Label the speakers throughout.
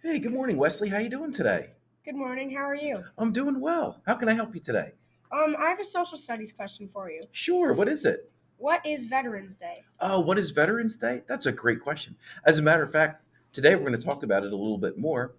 Speaker 1: Hey, good morning, Wesley. How you doing today?
Speaker 2: Good morning. How are you?
Speaker 1: I'm doing well. How can I help you today?
Speaker 2: I have a social studies question for you.
Speaker 1: Sure. What is it?
Speaker 2: What is Veterans Day?
Speaker 1: Oh, what is Veterans Day? That's a great question. As a matter of fact, today we're going to talk about it a little bit more.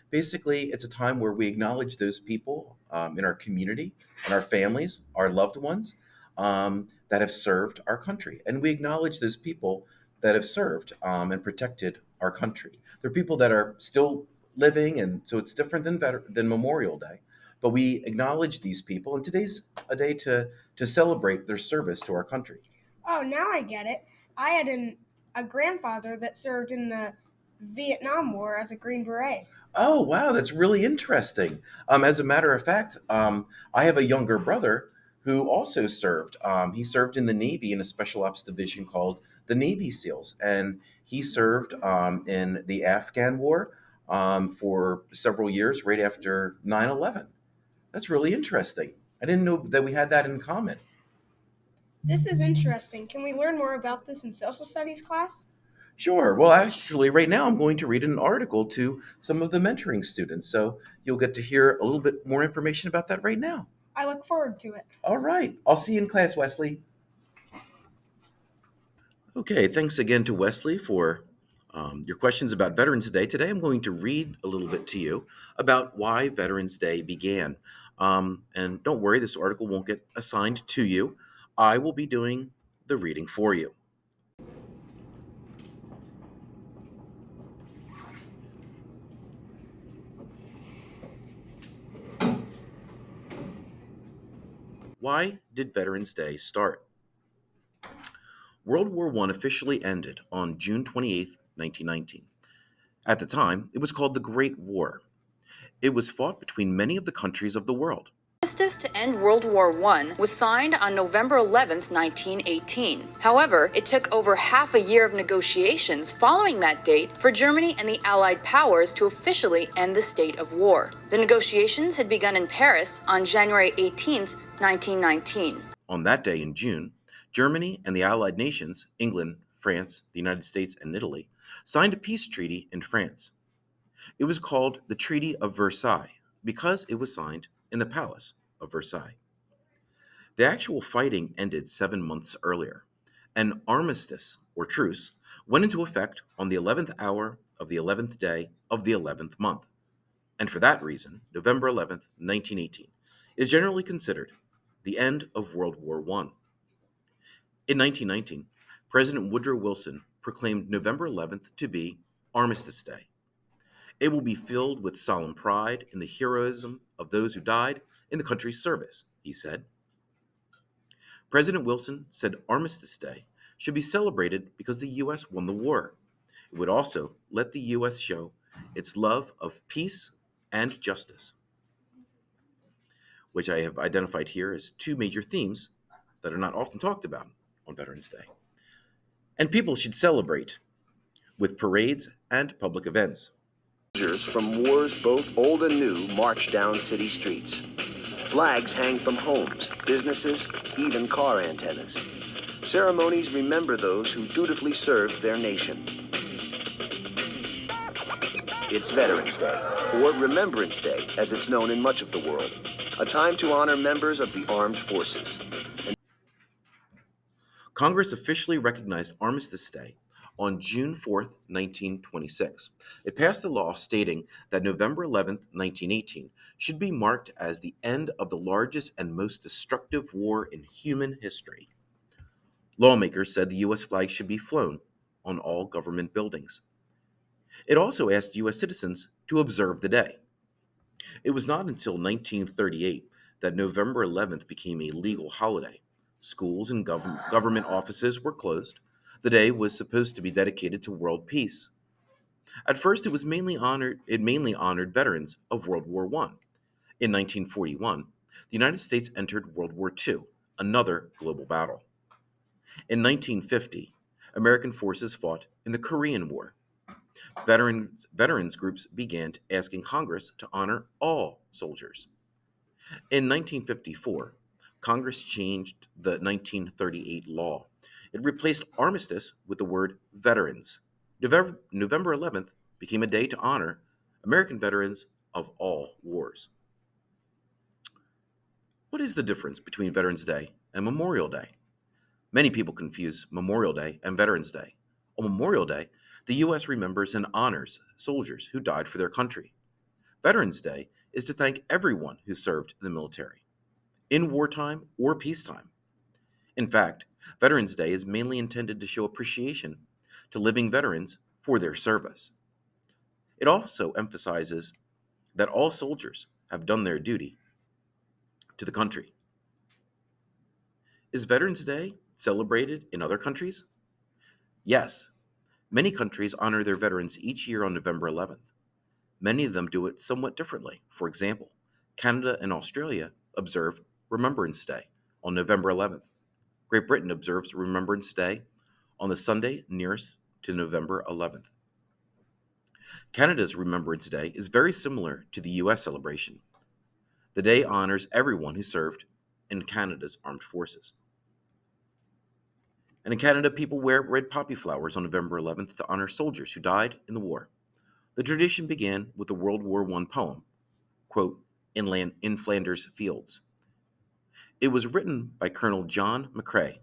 Speaker 1: Basically, it's a time where we acknowledge those people in our community and our families, our loved ones that have served our country. And we acknowledge those people that have served and protected our country. They're people that are still living, and so it's different than Memorial Day. But we acknowledge these people, and today's a day to celebrate their service to our country.
Speaker 2: Oh, now I get it. I had a grandfather that served in the Vietnam War as a Green Beret.
Speaker 1: Oh, wow, that's really interesting. As a matter of fact, I have a younger brother who also served. He served in the Navy in a special ops division called the Navy SEALs, and he served in the Afghan War for several years right after 9/11. That's really interesting. I didn't know that we had that in common.
Speaker 2: This is interesting. Can we learn more about this in social studies class?
Speaker 1: Sure. Well, actually, right now I'm going to read an article to some of the mentoring students, so you'll get to hear a little bit more information about that right now.
Speaker 2: I look forward to it.
Speaker 1: All right. I'll see you in class, Wesley. Okay. Thanks again to Wesley for your questions about Veterans Day. Today, I'm going to read a little bit to you about why Veterans Day began. And don't worry, this article won't get assigned to you. I will be doing the reading for you. Why did Veterans Day start? World War I officially ended on June 28, 1919. At the time, it was called the Great War. It was fought between many of the countries of the world.
Speaker 3: Armistice to end World War I was signed on November 11, 1918. However, it took over half a year of negotiations following that date for Germany and the Allied powers to officially end the state of war. The negotiations had begun in Paris on January 18, 1919.
Speaker 1: On that day in June, Germany and the Allied nations, England, France, the United States, and Italy, signed a peace treaty in France. It was called the Treaty of Versailles because it was signed in the Palace of Versailles. The actual fighting ended 7 months earlier. An armistice, or truce, went into effect on the 11th hour of the 11th day of the 11th month. And for that reason, November 11th, 1918, is generally considered the end of World War I. In 1919, President Woodrow Wilson proclaimed November 11th to be Armistice Day. It will be filled with solemn pride in the heroism of those who died in the country's service, he said. President Wilson said Armistice Day should be celebrated because the U.S. won the war. It would also let the U.S. show its love of peace and justice, which I have identified here as two major themes that are not often talked about on Veterans Day. And people should celebrate with parades and public events.
Speaker 4: Soldiers from wars both old and new march down city streets. Flags hang from homes, businesses, even car antennas. Ceremonies remember those who dutifully served their nation. It's Veterans Day, or Remembrance Day, as it's known in much of the world, a time to honor members of the armed forces.
Speaker 1: Congress officially recognized Armistice Day on June 4th, 1926. It passed a law stating that November 11th, 1918 should be marked as the end of the largest and most destructive war in human history. Lawmakers said the U.S. flag should be flown on all government buildings. It also asked U.S. citizens to observe the day. It was not until 1938 that November 11th became a legal holiday. Schools and government offices were closed. The day was supposed to be dedicated to world peace. At first, it mainly honored veterans of World War I. In 1941, the United States entered World War II, another global battle. In 1950, American forces fought in the Korean War. Veterans groups began asking Congress to honor all soldiers. In 1954, Congress changed the 1938 law. It replaced armistice with the word veterans. November 11th became a day to honor American veterans of all wars. What is the difference between Veterans Day and Memorial Day? Many people confuse Memorial Day and Veterans Day. On Memorial Day, the U.S. remembers and honors soldiers who died for their country. Veterans Day is to thank everyone who served in the military, in wartime or peacetime. In fact, Veterans Day is mainly intended to show appreciation to living veterans for their service. It also emphasizes that all soldiers have done their duty to the country. Is Veterans Day celebrated in other countries? Yes, many countries honor their veterans each year on November 11th. Many of them do it somewhat differently. For example, Canada and Australia observe Remembrance Day on November 11th. Great Britain observes Remembrance Day on the Sunday nearest to November 11th. Canada's Remembrance Day is very similar to the U.S. celebration. The day honors everyone who served in Canada's armed forces. And in Canada, people wear red poppy flowers on November 11th to honor soldiers who died in the war. The tradition began with the World War I poem, quote, in Flanders Fields. It was written by Colonel John McCrae,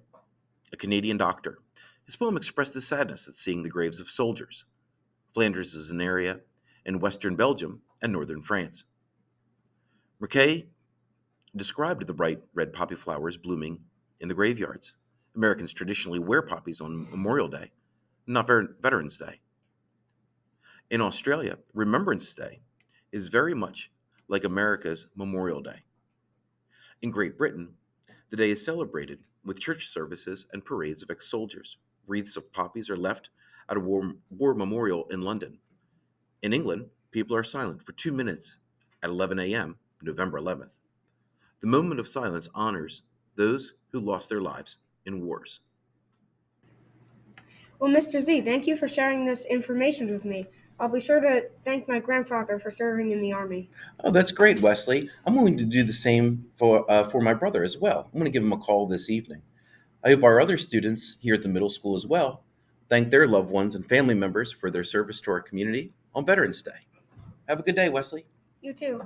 Speaker 1: a Canadian doctor. His poem expressed the sadness at seeing the graves of soldiers. Flanders is an area in western Belgium and northern France. McCrae described the bright red poppy flowers blooming in the graveyards. Americans traditionally wear poppies on Memorial Day, not Veterans Day. In Australia, Remembrance Day is very much like America's Memorial Day. In Great Britain, the day is celebrated with church services and parades of ex-soldiers. Wreaths of poppies are left at a war memorial in London. In England, people are silent for 2 minutes at 11 a.m., November 11th. The moment of silence honors those who lost their lives in wars.
Speaker 2: Well, Mr. Z, thank you for sharing this information with me. I'll be sure to thank my grandfather for serving in the Army.
Speaker 1: Oh, that's great, Wesley. I'm going to do the same for my brother as well. I'm going to give him a call this evening. I hope our other students here at the middle school as well thank their loved ones and family members for their service to our community on Veterans Day. Have a good day, Wesley.
Speaker 2: You too.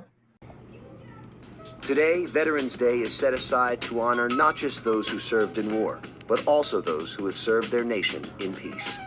Speaker 4: Today, Veterans Day is set aside to honor not just those who served in war, but also those who have served their nation in peace.